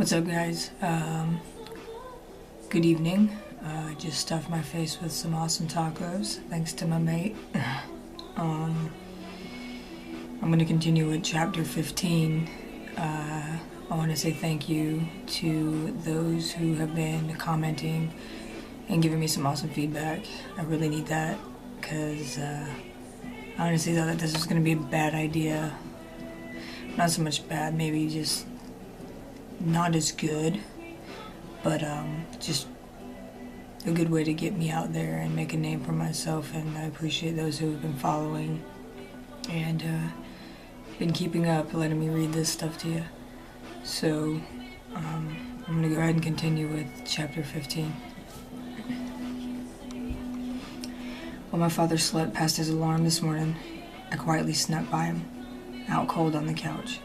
What's up, guys? Good evening. I just stuffed my face with some awesome tacos, thanks to my mate. I'm gonna continue with chapter 15. I want to say thank you to those who have been commenting and giving me some awesome feedback. I really need that, because I honestly thought that this was gonna be a bad idea. Not so much bad, maybe just not as good, but just a good way to get me out there and make a name for myself. And I appreciate those who have been following and been keeping up, letting me read this stuff to you. So I'm gonna go ahead and continue with chapter 15. While my father slept past his alarm this morning, I quietly snuck by him, out cold on the couch.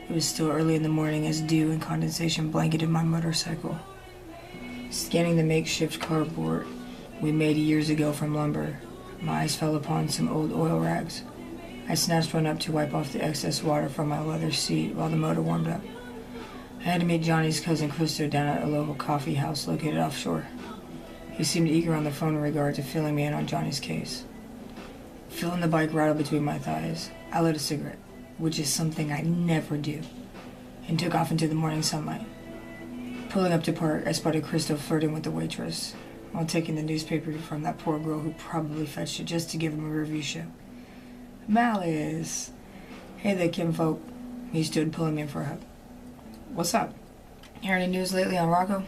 It was still early in the morning as dew and condensation blanketed my motorcycle. Scanning the makeshift carport we made years ago from lumber, my eyes fell upon some old oil rags. I snatched one up to wipe off the excess water from my leather seat while the motor warmed up. I had to meet Johnny's cousin Christo down at a local coffee house located offshore. He seemed eager on the phone in regard to filling me in on Johnny's case. Feeling the bike rattle between my thighs, I lit a cigarette, which is something I never do, and took off into the morning sunlight. Pulling up to park, I spotted Christo flirting with the waitress, while taking the newspaper from that poor girl who probably fetched it just to give him a review show. Malice! Hey there, kinfolk. He stood, pulling me in for a hug. What's up? Hear any news lately on Rocco?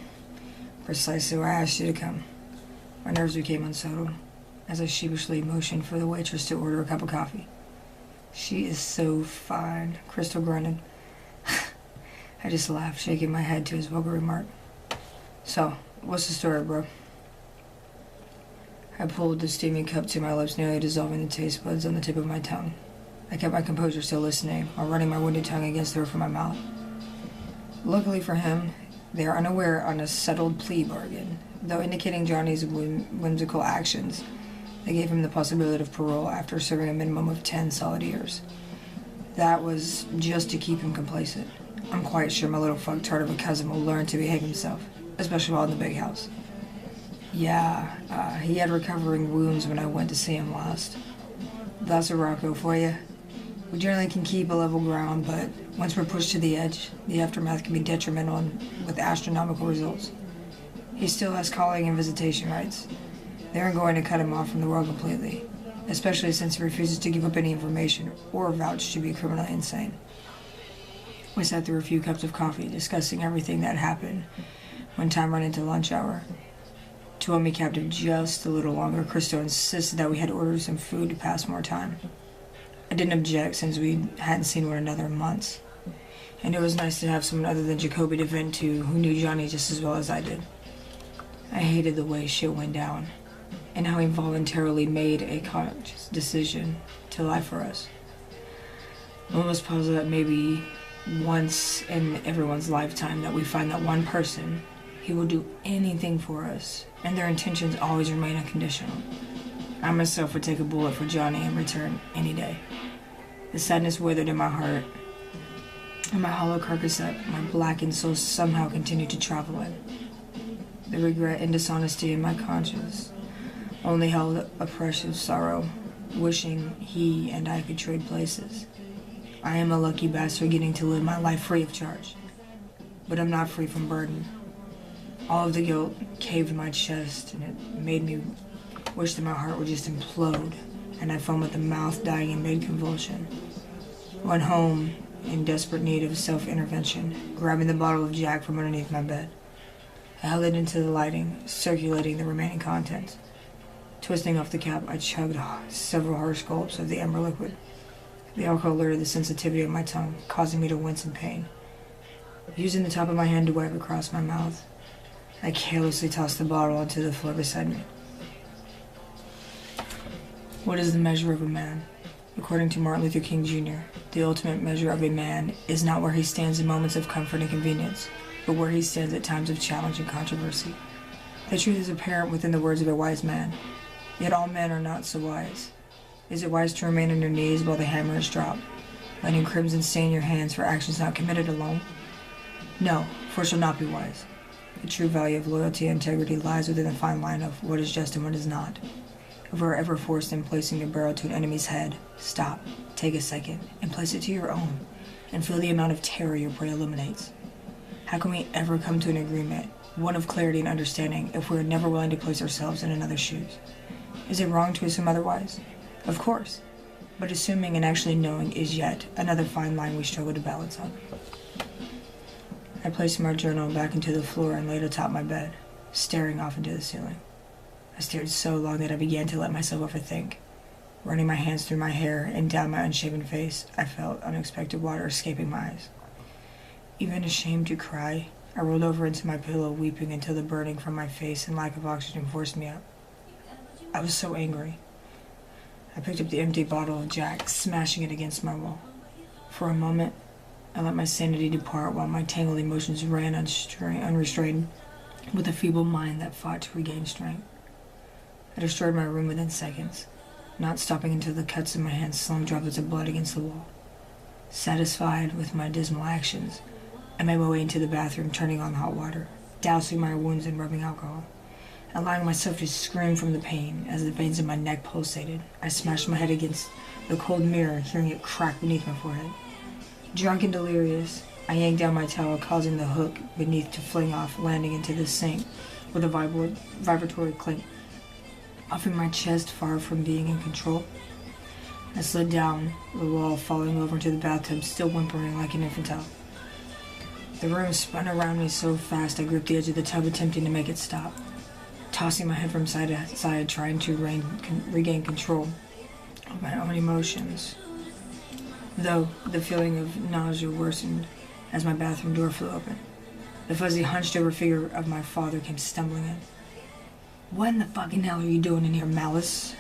Precisely where I asked you to come. My nerves became unsettled, as I sheepishly motioned for the waitress to order a cup of coffee. She is so fine, Christo grunted. I just laughed, shaking my head to his vulgar remark. So, what's the story, bro? I pulled the steaming cup to my lips, nearly dissolving the taste buds on the tip of my tongue. I kept my composure, still listening, while running my wounded tongue against the roof of my mouth. Luckily for him, they are unaware on a settled plea bargain, though indicating Johnny's whimsical actions. They gave him the possibility of parole after serving a minimum of 10 solid years. That was just to keep him complacent. I'm quite sure my little fucktard of a cousin will learn to behave himself, especially while in the big house. Yeah, he had recovering wounds when I went to see him last. That's a Rocco for you. We generally can keep a level ground, but once we're pushed to the edge, the aftermath can be detrimental and with astronomical results. He still has calling and visitation rights. They aren't going to cut him off from the world completely, especially since he refuses to give up any information or vouch to be criminally insane. We sat through a few cups of coffee, discussing everything that happened when time ran into lunch hour. To hold me captive just a little longer, Christo insisted that we had to order some food to pass more time. I didn't object since we hadn't seen one another in months, and it was nice to have someone other than Jacoby to vent to who knew Johnny just as well as I did. I hated the way shit went down, and how he voluntarily made a conscious decision to lie for us. I'm almost positive that maybe once in everyone's lifetime that we find that one person, he will do anything for us, and their intentions always remain unconditional. I myself would take a bullet for Johnny in return any day. The sadness withered in my heart, and my hollow carcass that my blackened soul somehow continued to travel in. The regret and dishonesty in my conscience only held a precious sorrow, wishing he and I could trade places. I am a lucky bastard getting to live my life free of charge, but I'm not free from burden. All of the guilt caved in my chest, and it made me wish that my heart would just implode, and I'd foam at the mouth, dying in mid-convulsion. Went home in desperate need of self-intervention, grabbing the bottle of Jack from underneath my bed. I held it into the lighting, circulating the remaining contents. Twisting off the cap, I chugged several harsh gulps of the amber liquid. The alcohol alerted the sensitivity of my tongue, causing me to wince in pain. Using the top of my hand to wipe across my mouth, I carelessly tossed the bottle onto the floor beside me. What is the measure of a man? According to Martin Luther King Jr., the ultimate measure of a man is not where he stands in moments of comfort and convenience, but where he stands at times of challenge and controversy. The truth is apparent within the words of a wise man, yet all men are not so wise. Is it wise to remain on your knees while the hammer is dropped, letting crimson stain your hands for actions not committed alone? No, force shall not be wise. The true value of loyalty and integrity lies within the fine line of what is just and what is not. If we're ever forced in placing your barrel to an enemy's head, stop, take a second, and place it to your own, and feel the amount of terror your prey eliminates. How can we ever come to an agreement, one of clarity and understanding, if we are never willing to place ourselves in another's shoes? Is it wrong to assume otherwise? Of course. But assuming and actually knowing is yet another fine line we struggle to balance on. I placed my journal back into the floor and laid atop my bed, staring off into the ceiling. I stared so long that I began to let myself overthink. Running my hands through my hair and down my unshaven face, I felt unexpected water escaping my eyes. Even ashamed to cry, I rolled over into my pillow, weeping until the burning from my face and lack of oxygen forced me up. I was so angry. I picked up the empty bottle of Jack, smashing it against my wall. For a moment, I let my sanity depart while my tangled emotions ran unrestrained, with a feeble mind that fought to regain strength. I destroyed my room within seconds, not stopping until the cuts in my hands slung droplets of blood against the wall. Satisfied with my dismal actions, I made my way into the bathroom, turning on hot water, dousing my wounds in rubbing alcohol, allowing myself to scream from the pain as the veins in my neck pulsated. I smashed my head against the cold mirror, hearing it crack beneath my forehead. Drunk and delirious, I yanked down my towel, causing the hook beneath to fling off, landing into the sink with a vibratory clink. Offing my chest far from being in control, I slid down the wall, falling over to the bathtub, still whimpering like an infantile. The room spun around me so fast I gripped the edge of the tub, attempting to make it stop, tossing my head from side to side, trying to regain control of my own emotions. Though the feeling of nausea worsened as my bathroom door flew open. The fuzzy, hunched-over figure of my father came stumbling in. "What in the fucking hell are you doing in here, Malice?"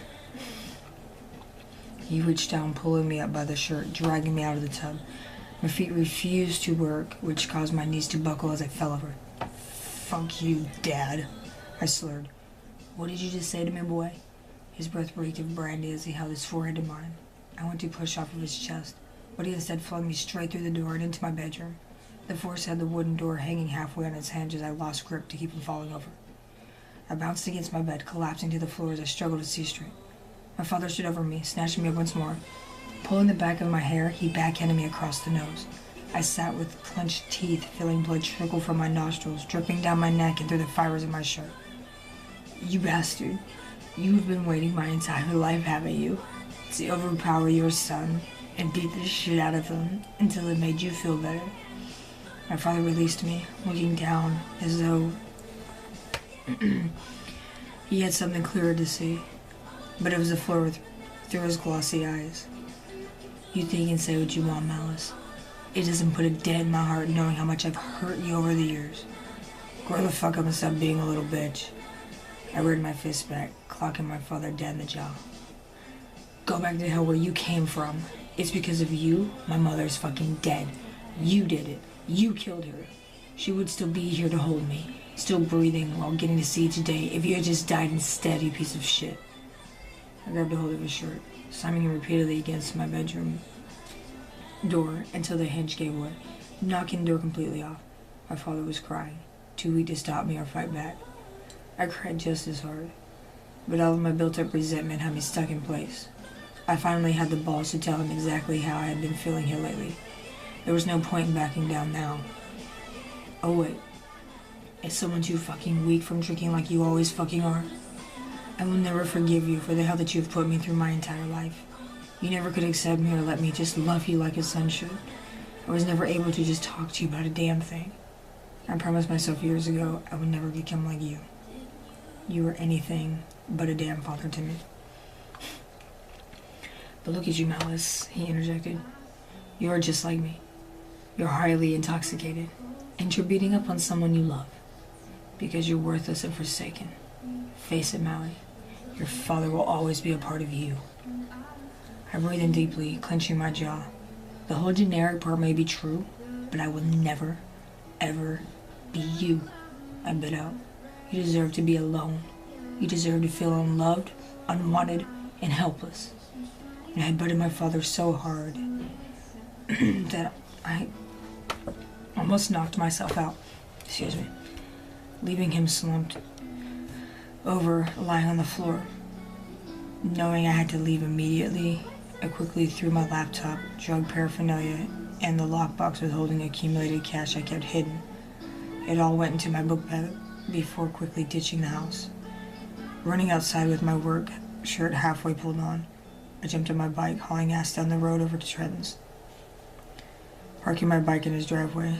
He reached down, pulling me up by the shirt, dragging me out of the tub. My feet refused to work, which caused my knees to buckle as I fell over. "Fuck you, Dad," I slurred. "What did you just say to me, boy?" His breath reeked of brandy as he held his forehead to mine. I went to push off of his chest, but he instead flung me straight through the door and into my bedroom. The force had the wooden door hanging halfway on its hinge as I lost grip to keep from falling over. I bounced against my bed, collapsing to the floor as I struggled to see straight. My father stood over me, snatching me up once more. Pulling the back of my hair, he backhanded me across the nose. I sat with clenched teeth, feeling blood trickle from my nostrils, dripping down my neck and through the fibers of my shirt. "You bastard. You've been waiting my entire life, haven't you? To overpower your son and beat the shit out of him until it made you feel better." My father released me, looking down as though he had something clearer to see, but it was the floor through his glossy eyes. "You think and say what you want, Malice. It doesn't put a dent in my heart knowing how much I've hurt you over the years. Grow the fuck up and stop being a little bitch." I reared my fist back, clocking my father dead in the jaw. "Go back to hell where you came from. It's because of you my mother's fucking dead. You did it. You killed her. She would still be here to hold me, still breathing while getting to see today if you had just died instead, you piece of shit." I grabbed a hold of his shirt, slamming him repeatedly against my bedroom door until the hinge gave way, knocking the door completely off. My father was crying, too weak to stop me or fight back. I cried just as hard, but all of my built-up resentment had me stuck in place. I finally had the balls to tell him exactly how I had been feeling here lately. There was no point in backing down now. "Oh wait, is someone too fucking weak from drinking like you always fucking are? I will never forgive you for the hell that you've put me through my entire life. You never could accept me or let me just love you like a son should. I was never able to just talk to you about a damn thing. I promised myself years ago I would never become like you. You were anything but a damn father to me." "But look at you, Malice," he interjected. "You are just like me. You're highly intoxicated, and you're beating up on someone you love because you're worthless and forsaken. Face it, Mally. Your father will always be a part of you." I breathed in deeply, clenching my jaw. The whole generic part may be true, but I will never, ever be you, I bit out. You deserve to be alone. You deserve to feel unloved, unwanted, and helpless. And I had butted my father so hard that I almost knocked myself out. Excuse me. Leaving him slumped over, lying on the floor. Knowing I had to leave immediately, I quickly threw my laptop, drug paraphernalia, and the lockbox with holding accumulated cash I kept hidden. It all went into my book bag before quickly ditching the house. Running outside with my work shirt halfway pulled on, I jumped on my bike, hauling ass down the road over to Trenton's. Parking my bike in his driveway,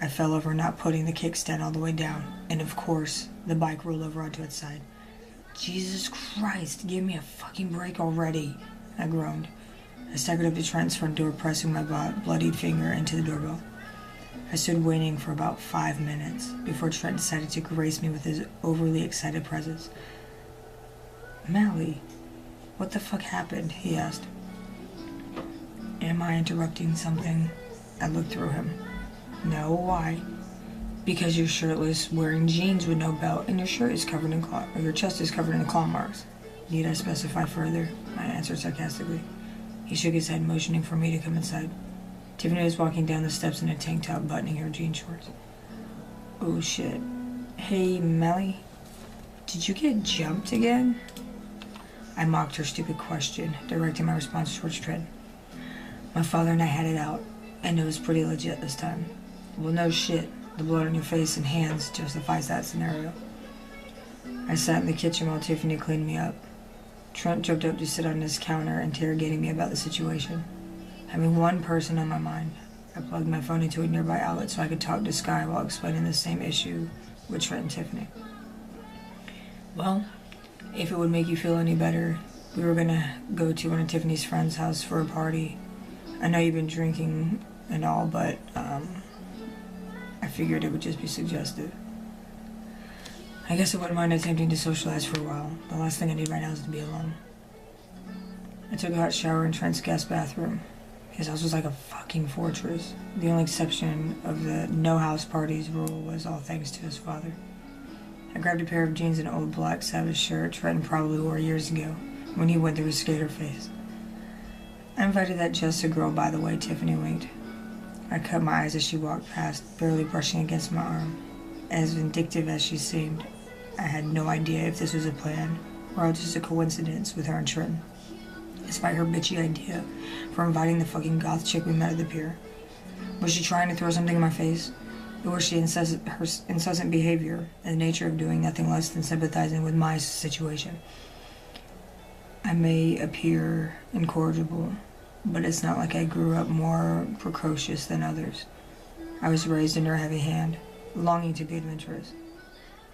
I fell over, not putting the kickstand all the way down, and of course, the bike rolled over onto its side. Jesus Christ, give me a fucking break already, I groaned. I staggered up to Trent's front door, pressing my bloodied finger into the doorbell. I stood waiting for about 5 minutes before Trent decided to grace me with his overly excited presence. Mally, what the fuck happened? He asked. Am I interrupting something? I looked through him. No, why? Because you're shirtless, wearing jeans with no belt, and your shirt is covered in claw, or your chest is covered in claw marks. Need I specify further? I answered sarcastically. He shook his head, motioning for me to come inside. Tiffany was walking down the steps in a tank top, buttoning her jean shorts. Oh shit. Hey, Melly, did you get jumped again? I mocked her stupid question, directing my response towards Trent. My father and I had it out, and it was pretty legit this time. Well, no shit. The blood on your face and hands justifies that scenario. I sat in the kitchen while Tiffany cleaned me up. Trent jumped up to sit on his counter, interrogating me about the situation. Having one person on my mind, I plugged my phone into a nearby outlet so I could talk to Sky while explaining the same issue with Trent and Tiffany. Well, if it would make you feel any better, we were gonna go to one of Tiffany's friends' house for a party. I know you've been drinking and all, but I figured it would just be suggestive. I guess I wouldn't mind attempting to socialize for a while. The last thing I need right now is to be alone. I took a hot shower in Trent's guest bathroom. His house was like a fucking fortress. The only exception of the no house parties rule was all thanks to his father. I grabbed a pair of jeans and an old black Savage shirt Trenton probably wore years ago when he went through his skater phase. I invited that Jessica girl, by the way, Tiffany winked. I cut my eyes as she walked past, barely brushing against my arm. As vindictive as she seemed, I had no idea if this was a plan or just a coincidence with her and Trenton. Despite her bitchy idea for inviting the fucking goth chick we met at the pier. Was she trying to throw something in my face? Or was her incessant behavior and the nature of doing nothing less than sympathizing with my situation? I may appear incorrigible, but it's not like I grew up more precocious than others. I was raised under a heavy hand, longing to be adventurous,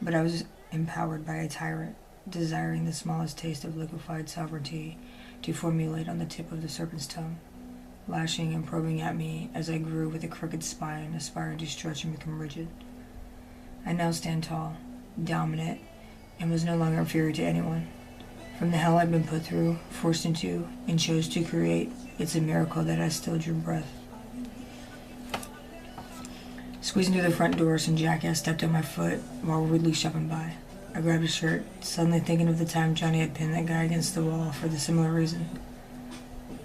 but I was empowered by a tyrant, desiring the smallest taste of liquefied sovereignty to formulate on the tip of the serpent's tongue, lashing and probing at me as I grew with a crooked spine, aspiring to stretch and become rigid. I now stand tall, dominant, and was no longer inferior to anyone. From the hell I'd been put through, forced into, and chose to create, it's a miracle that I still drew breath. Squeezing through the front door, some jackass stepped on my foot while rudely shoving by. I grabbed his shirt, suddenly thinking of the time Johnny had pinned that guy against the wall for the similar reason.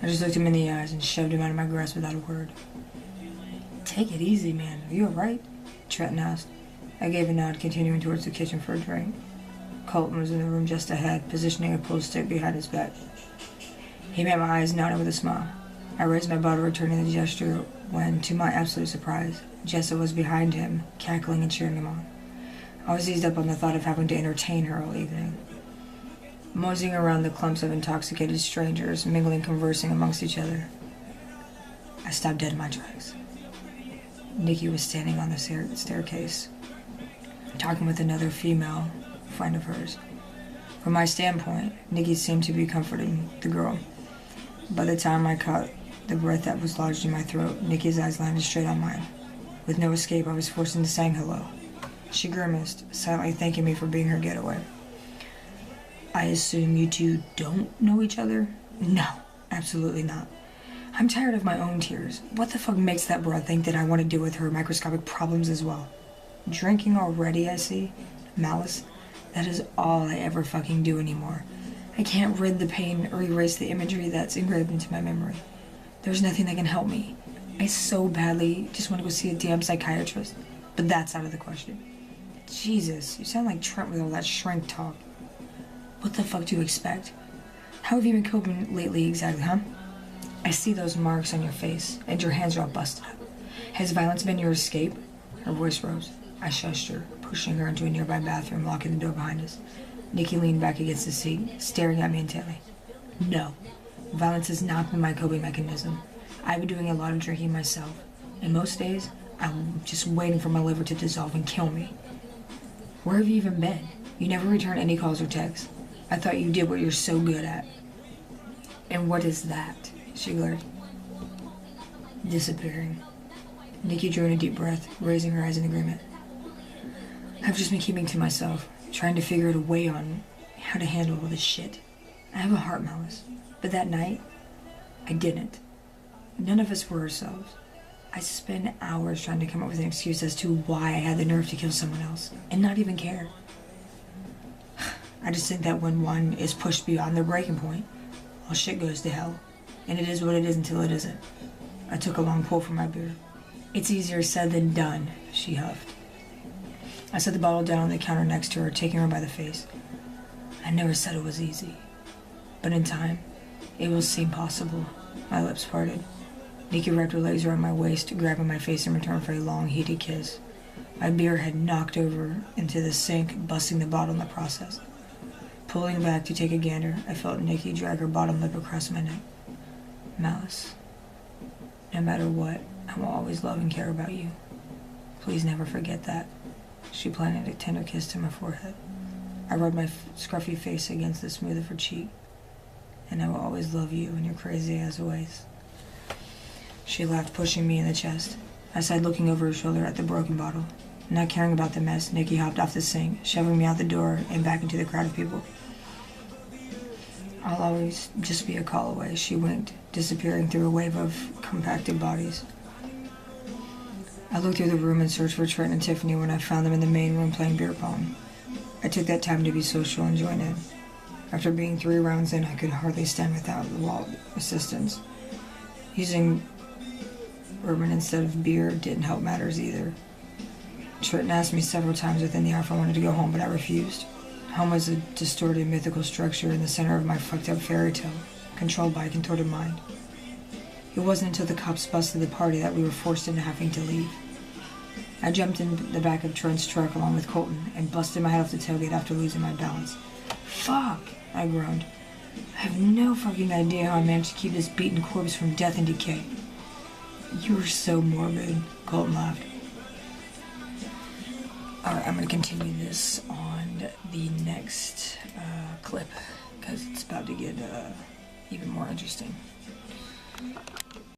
I just looked him in the eyes and shoved him out of my grasp without a word. Take it easy, man. Are you alright? Trenton asked. I gave a nod, continuing towards the kitchen for a drink. Colton was in the room just ahead, positioning a pool stick behind his back. He met my eyes, nodding with a smile. I raised my bottle, returning the gesture, when, to my absolute surprise, Jessa was behind him, cackling and cheering him on. I was eased up on the thought of having to entertain her all evening. Moseying around the clumps of intoxicated strangers, mingling, conversing amongst each other, I stopped dead in my tracks. Nikki was standing on the staircase, talking with another female friend of hers. From my standpoint, Nikki seemed to be comforting the girl. By the time I caught the breath that was lodged in my throat, Nikki's eyes landed straight on mine. With no escape, I was forced into saying hello. She grimaced, silently thanking me for being her getaway. I assume you two don't know each other? No, absolutely not. I'm tired of my own tears. What the fuck makes that broad think that I want to deal with her microscopic problems as well? Drinking already, I see. Malice. That is all I ever fucking do anymore. I can't rid the pain or erase the imagery that's engraved into my memory. There's nothing that can help me. I so badly just want to go see a damn psychiatrist, but that's out of the question. Jesus, you sound like Trent with all that shrink talk. What the fuck do you expect? How have you been coping lately exactly, huh? I see those marks on your face, and your hands are all busted up. Has violence been your escape? Her voice rose. I shushed her, pushing her into a nearby bathroom, locking the door behind us. Nikki leaned back against the seat, staring at me intently. No, violence has not been my coping mechanism. I've been doing a lot of drinking myself, and most days, I'm just waiting for my liver to dissolve and kill me. Where have you even been? You never return any calls or texts. I thought you did what you're so good at. And what is that? She glared. Disappearing. Nikki drew in a deep breath, raising her eyes in agreement. I've just been keeping to myself, trying to figure out a way on how to handle all this shit. I have a heart malice, but that night, I didn't. None of us were ourselves. I spent hours trying to come up with an excuse as to why I had the nerve to kill someone else, and not even care. I just think that when one is pushed beyond their breaking point, all shit goes to hell, and it is what it is until it isn't. I took a long pull from my beer. It's easier said than done, she huffed. I set the bottle down on the counter next to her, taking her by the face. I never said it was easy, but in time, it will seem possible. My lips parted. Nikki wrapped her legs around my waist, grabbing my face in return for a long, heated kiss. My beer had knocked over into the sink, busting the bottle in the process. Pulling back to take a gander, I felt Nikki drag her bottom lip across my neck. Malice. No matter what, I will always love and care about you. Please never forget that. She planted a tender kiss to my forehead. I rubbed my scruffy face against the smooth of her cheek. And I will always love you in your crazy ass ways. She laughed, pushing me in the chest. I sighed, looking over her shoulder at the broken bottle. Not caring about the mess, Nikki hopped off the sink, shoving me out the door and back into the crowd of people. I'll always just be a call away, she winked, disappearing through a wave of compacted bodies. I looked through the room and searched for Trent and Tiffany when I found them in the main room playing beer pong. I took that time to be social and join in. After being 3 rounds in, I could hardly stand without the wall assistance. Using bourbon instead of beer didn't help matters either. Trent asked me several times within the hour if I wanted to go home, but I refused. Home was a distorted mythical structure in the center of my fucked up fairy tale, controlled by a contorted mind. It wasn't until the cops busted the party that we were forced into having to leave. I jumped in the back of Trent's truck along with Colton and busted my head off the tailgate after losing my balance. Fuck, I groaned. I have no fucking idea how I managed to keep this beaten corpse from death and decay. You were so morbid, Colton laughed. Alright, I'm going to continue this on the next clip, because it's about to get even more interesting.